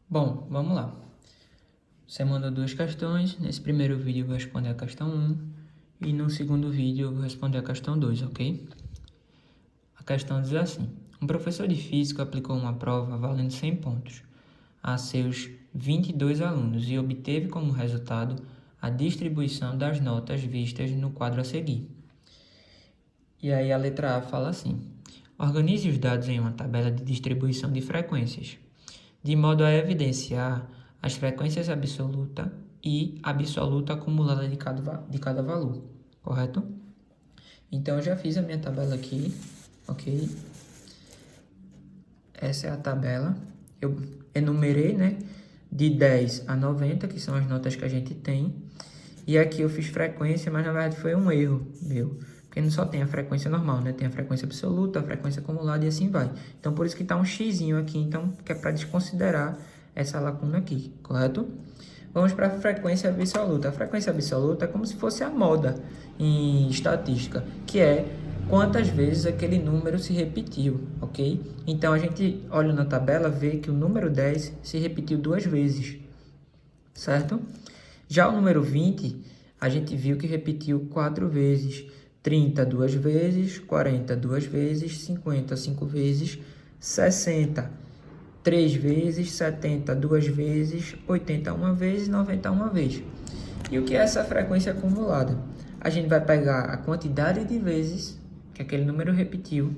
Bom, vamos lá. Você mandou duas questões. Nesse primeiro vídeo eu vou responder a questão 1 e no segundo vídeo eu vou responder a questão 2, ok? A questão diz assim: um professor de física aplicou uma prova valendo 100 pontos a seus 22 alunos e obteve como resultado a distribuição das notas vistas no quadro a seguir. E aí a letra A fala assim: organize os dados em uma tabela de distribuição de frequências, de modo a evidenciar as frequências absoluta e absoluta acumulada de cada valor, correto? Então, eu já fiz a minha tabela aqui, ok? Essa é a tabela. Eu enumerei, né, de 10 a 90, que são as notas que a gente tem. E aqui eu fiz frequência, mas na verdade foi um erro, viu? Porque não só tem a frequência normal, né? Tem a frequência absoluta, a frequência acumulada e assim vai. Então, por isso que tá um xizinho aqui, então, que é para desconsiderar essa lacuna aqui, correto? Vamos para a frequência absoluta. A frequência absoluta é como se fosse a moda em estatística, que é quantas vezes aquele número se repetiu, ok? Então, a gente olha na tabela, vê que o número 10 se repetiu 2 vezes, certo? Já o número 20, a gente viu que repetiu 4 vezes, 30 2 vezes, 40 2 vezes, 50 5 vezes, 60 3 vezes, 70 2 vezes, 80 uma vez e 90 uma vez. E o que é essa frequência acumulada? A gente vai pegar a quantidade de vezes que aquele número repetiu,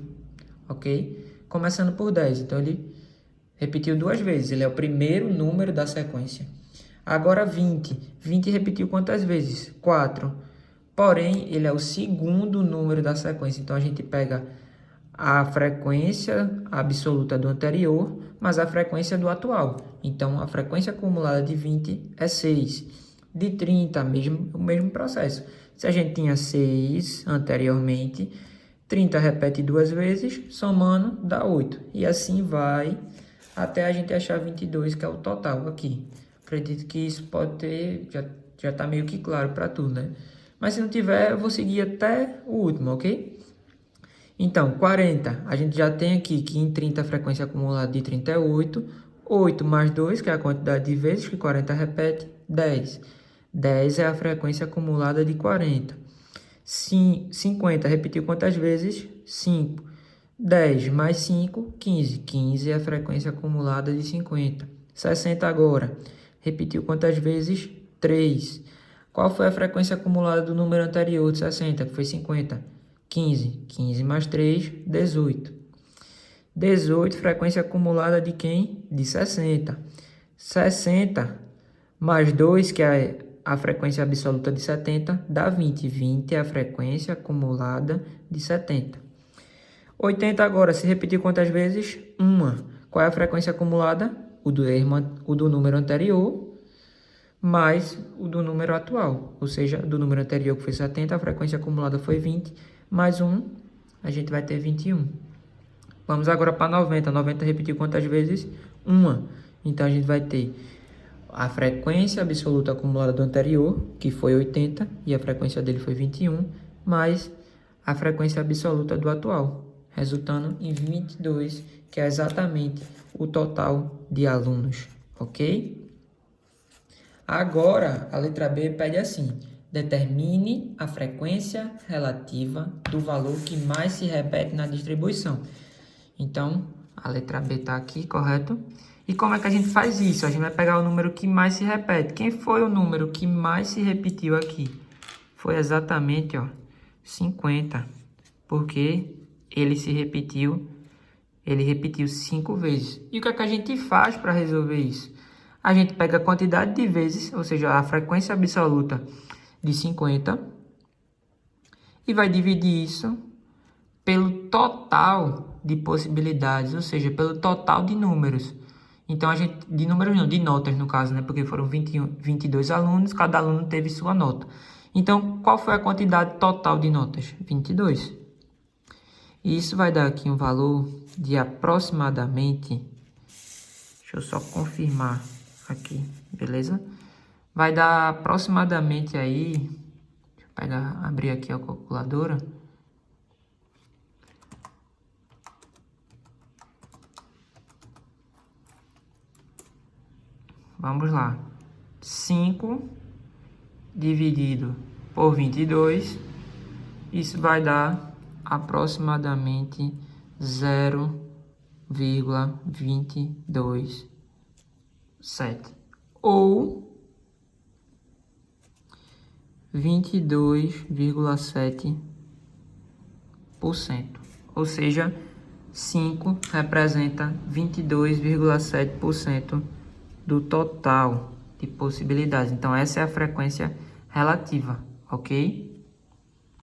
ok? Começando por 10. Então, ele repetiu 2 vezes. Ele é o primeiro número da sequência. Agora 20. 20 repetiu quantas vezes? 4. Porém, ele é o segundo número da sequência. Então, a gente pega a frequência absoluta do anterior, mas a frequência do atual. Então, a frequência acumulada de 20 é 6. De 30, o mesmo processo. Se a gente tinha 6 anteriormente, 30 repete 2 vezes, somando dá 8. E assim vai até a gente achar 22, que é o total aqui. Acredito que isso pode ter, já está meio que claro para tudo, né? Mas se não tiver, eu vou seguir até o último, ok? Então, 40, a gente já tem aqui que em 30 a frequência acumulada de 30 é 8. 8 mais 2, que é a quantidade de vezes que 40 repete, 10. 10 é a frequência acumulada de 40. 50 repetiu quantas vezes? 5. 10 mais 5, 15. 15 é a frequência acumulada de 50. 60 agora. Repetiu quantas vezes? 3. Qual foi a frequência acumulada do número anterior de 60, que foi 50? 15. 15 mais 3, 18. 18, frequência acumulada de quem? De 60. 60 mais 2, que é a frequência absoluta de 70, dá 20. 20 é a frequência acumulada de 70. 80 agora, se repetir quantas vezes? Uma. Qual é a frequência acumulada? O do número anterior mais o do número atual. Ou seja, do número anterior que foi 70, a frequência acumulada foi 20, mais 1, a gente vai ter 21. Vamos agora para 90. 90 repetiu quantas vezes? Uma. Então, a gente vai ter a frequência absoluta acumulada do anterior, que foi 80, e a frequência dele foi 21, mais a frequência absoluta do atual, resultando em 22, que é exatamente o total de alunos, ok? Agora, a letra B pede assim: determine a frequência relativa do valor que mais se repete na distribuição. Então, a letra B está aqui, correto? E como é que a gente faz isso? A gente vai pegar o número que mais se repete. Quem foi o número que mais se repetiu aqui? Foi exatamente, ó, 50. Porque ele repetiu 5 vezes. E o que é que a gente faz para resolver isso? A gente pega a quantidade de vezes, ou seja, a frequência absoluta de 50, e vai dividir isso pelo total de possibilidades, ou seja, pelo total de números. Então, de números não, de notas no caso, né? Porque foram 22 alunos, cada aluno teve sua nota. Então, qual foi a quantidade total de notas? 22. E isso vai dar aqui um valor de aproximadamente, deixa eu só confirmar aqui, beleza? Vai dar aproximadamente aí, deixa eu abrir aqui a calculadora. Vamos lá. 5 dividido por 22, isso vai dar aproximadamente 0,227 ou 22,7%. Ou seja, 5 representa 22,7% do total de possibilidades. Então, essa é a frequência relativa, ok?